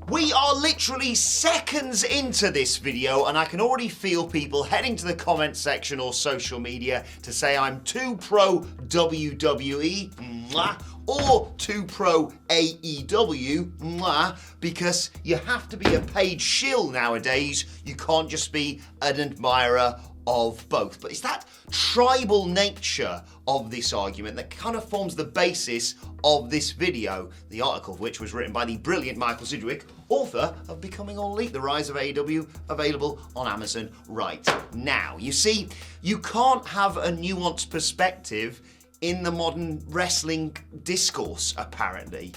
We are literally seconds into this video and I can already feel people heading to the comment section or social media to say I'm too pro WWE or too pro AEW because you have to be a paid shill nowadays. You can't just be an admirer of both. But it's that tribal nature of this argument that kind of forms the basis of this video, the article of which was written by the brilliant Michael Sidgwick, author of Becoming All Elite, The Rise of AEW, available on Amazon right now. You see, you can't have a nuanced perspective in the modern wrestling discourse, apparently.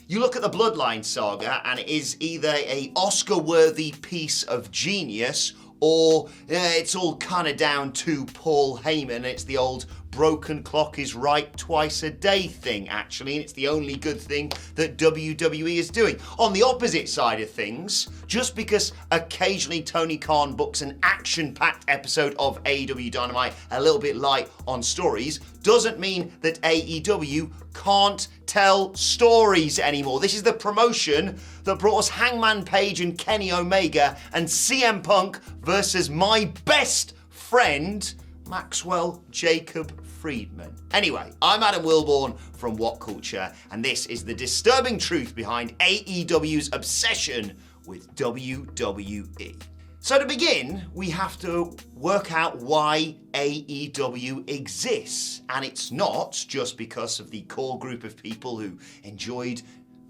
You look at the Bloodline saga and it is either a Oscar-worthy piece of genius or it's all kind of down to Paul Heyman. It's the old broken clock is right twice a day thing, actually, and it's the only good thing that WWE is doing. On the opposite side of things, just because occasionally Tony Khan books an action-packed episode of AEW Dynamite a little bit light on stories, doesn't mean that AEW can't tell stories anymore. This is the promotion that brought us Hangman Page and Kenny Omega and CM Punk versus my best friend, Maxwell Jacob Friedman. Anyway, I'm Adam Wilborn from What Culture, and this is the disturbing truth behind AEW's obsession with WWE. So to begin, we have to work out why AEW exists. And it's not just because of the core group of people who enjoyed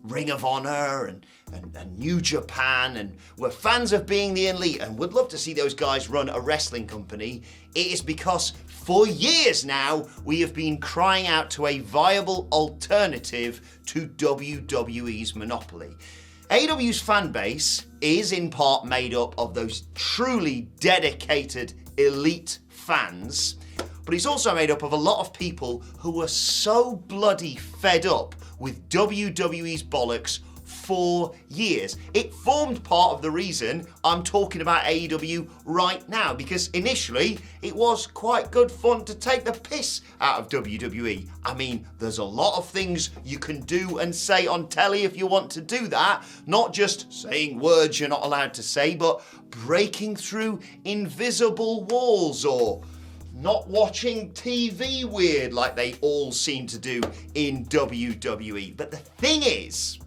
Ring of Honor and New Japan and were fans of being the elite and would love to see those guys run a wrestling company. It is because for years now, we have been crying out to a viable alternative to WWE's monopoly. AEW's fan base is in part made up of those truly dedicated elite fans, but it's also made up of a lot of people who are so bloody fed up with WWE's bollocks for years. It formed part of the reason I'm talking about AEW right now, because initially it was quite good fun to take the piss out of WWE. I mean, there's a lot of things you can do and say on telly if you want to do that, not just saying words you're not allowed to say, but breaking through invisible walls or not watching TV weird like they all seem to do in WWE. But the thing is,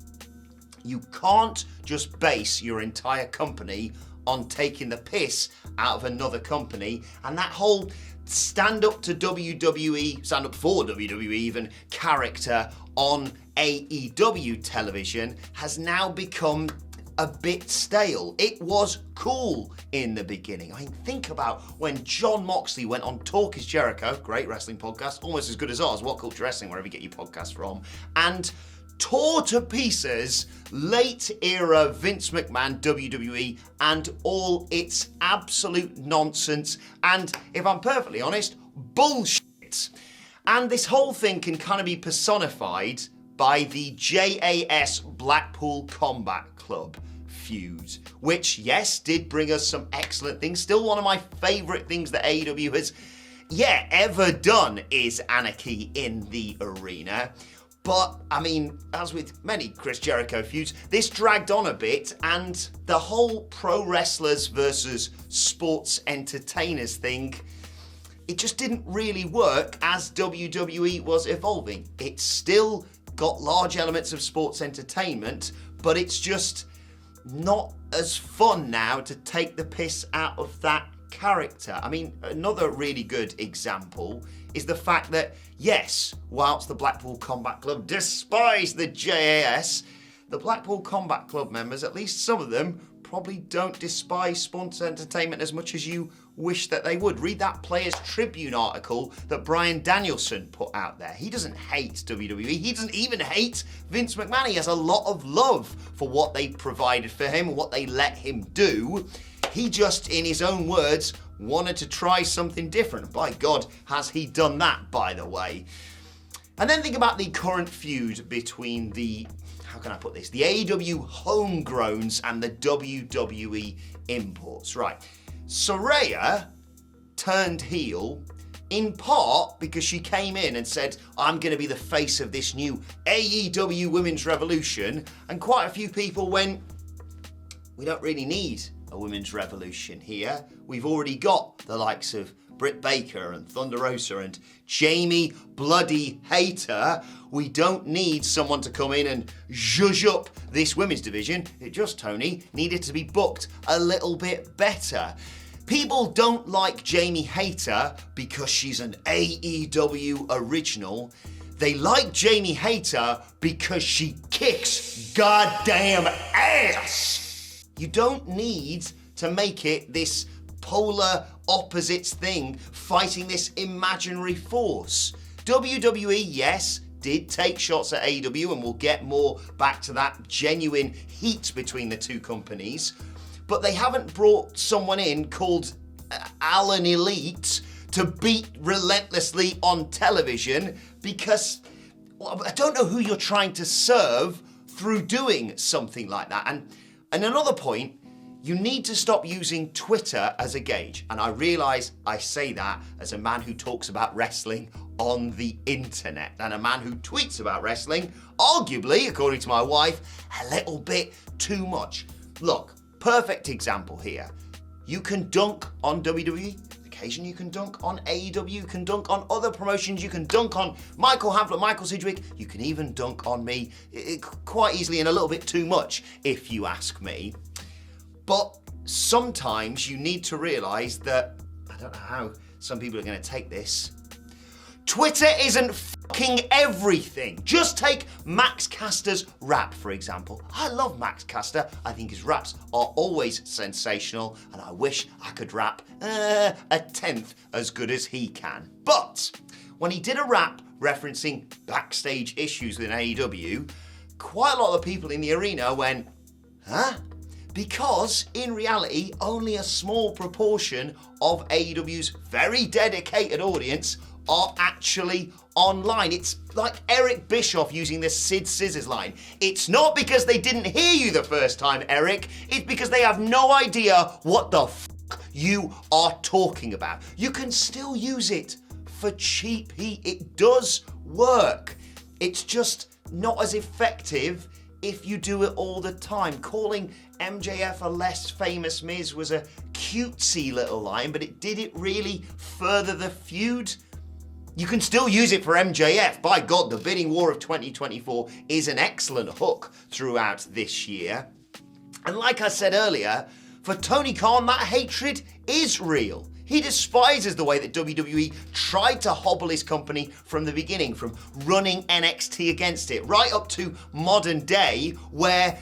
you can't just base your entire company on taking the piss out of another company, and that whole stand up to WWE, stand up for WWE even, character on AEW television has now become a bit stale. It was cool in the beginning. I mean, think about when Jon Moxley went on Talk is Jericho, great wrestling podcast, almost as good as ours, What Culture Wrestling, wherever you get your podcasts from, and tore to pieces late era Vince McMahon WWE and all its absolute nonsense and, if I'm perfectly honest, bullshit. And this whole thing can kind of be personified by the JAS Blackpool Combat Club feud, which, yes, did bring us some excellent things. Still one of my favourite things that AEW has, ever done is anarchy in the arena. But, I mean, as with many Chris Jericho feuds, this dragged on a bit, and the whole pro wrestlers versus sports entertainers thing, it just didn't really work as WWE was evolving. It still got large elements of sports entertainment, but it's just not as fun now to take the piss out of that character. I mean, another really good example is the fact that, yes, whilst the Blackpool Combat Club despise the JAS, the Blackpool Combat Club members, at least some of them, probably don't despise sports entertainment as much as you wish that they would. Read that Players Tribune article that Bryan Danielson put out there. He doesn't hate WWE. He doesn't even hate Vince McMahon. He has a lot of love for what they provided for him and what they let him do. He just, in his own words, wanted to try something different. By God, has he done that, by the way. And then think about the current feud between the, how can I put this, the AEW homegrowns and the WWE imports. Right, Saraya turned heel in part because she came in and said, I'm going to be the face of this new AEW Women's Revolution, and quite a few people went, we don't really need a women's revolution here. We've already got the likes of Britt Baker and Thunder Rosa and Jamie Bloody Hater. We don't need someone to come in and zhuzh up this women's division. It just, Tony, needed to be booked a little bit better. People don't like Jamie Hater because she's an AEW original. They like Jamie Hater because she kicks goddamn ass. You don't need to make it this polar opposites thing fighting this imaginary force. WWE, yes, did take shots at AEW, and we'll get more back to that genuine heat between the two companies, but they haven't brought someone in called Alan Elite to beat relentlessly on television because I don't know who you're trying to serve through doing something like that. And another point, you need to stop using Twitter as a gauge. And I realise I say that as a man who talks about wrestling on the internet and a man who tweets about wrestling, arguably, according to my wife, a little bit too much. Look, perfect example here. You can dunk on WWE. Occasionally you can dunk on AEW. You can dunk on other promotions. You can dunk on Michael Hamflett, Michael Sidgwick. You can even dunk on me quite easily and a little bit too much, if you ask me. But sometimes you need to realise that, I don't know how some people are going to take this, Twitter isn't fucking everything. Just take Max Caster's rap, for example. I love Max Caster. I think his raps are always sensational, and I wish I could rap a tenth as good as he can. But when he did a rap referencing backstage issues with AEW, quite a lot of the people in the arena went, huh? Because, in reality, only a small proportion of AEW's very dedicated audience are actually online. It's like Eric Bischoff using the Sid Scissors line. It's not because they didn't hear you the first time, Eric. It's because they have no idea what the fuck you are talking about. You can still use it for cheap heat. It does work. It's just not as effective if you do it all the time. Calling MJF a less famous Miz was a cutesy little line, but did it really further the feud? You can still use it for MJF. By God, the bidding war of 2024 is an excellent hook throughout this year. And like I said earlier, for Tony Khan, that hatred is real. He despises the way that WWE tried to hobble his company from the beginning, from running NXT against it, right up to modern day, where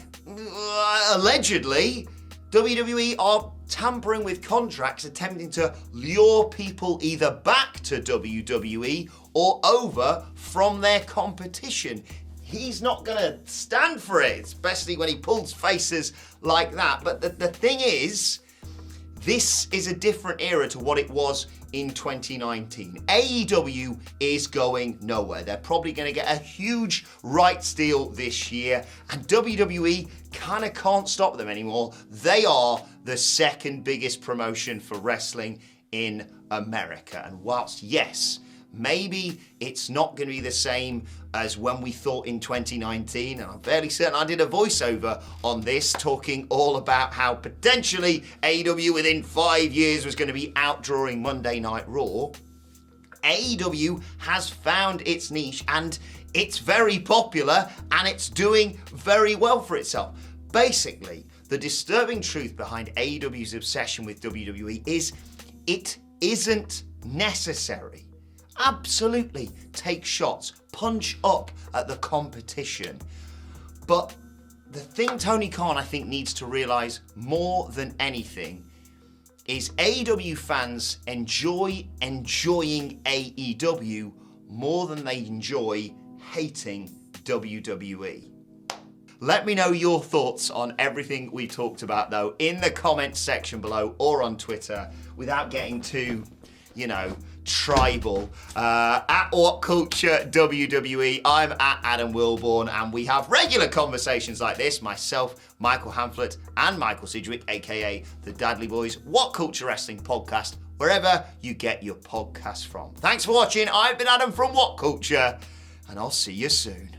allegedly WWE are tampering with contracts, attempting to lure people either back to WWE or over from their competition. He's not going to stand for it, especially when he pulls faces like that. But the thing is, this is a different era to what it was in 2019. AEW is going nowhere. They're probably going to get a huge rights deal this year, and WWE kind of can't stop them anymore. They are the second biggest promotion for wrestling in America. And whilst, yes, maybe it's not going to be the same as when we thought in 2019, and I'm fairly certain I did a voiceover on this talking all about how potentially AEW within 5 years was going to be outdrawing Monday Night Raw. AEW has found its niche, and it's very popular, and it's doing very well for itself. Basically, the disturbing truth behind AEW's obsession with WWE is it isn't necessary. Absolutely take shots, punch up at the competition. But the thing Tony Khan, I think, needs to realise more than anything is AEW fans enjoying AEW more than they enjoy hating WWE. Let me know your thoughts on everything we talked about, though, in the comments section below or on Twitter, without getting too, tribal. At What Culture WWE, I'm at Adam Wilborn, and we have regular conversations like this, myself, Michael Hamflett, and Michael Sidgwick, aka the Dadley Boys, What Culture Wrestling Podcast, wherever you get your podcasts from. Thanks for watching. I've been Adam from What Culture, and I'll see you soon.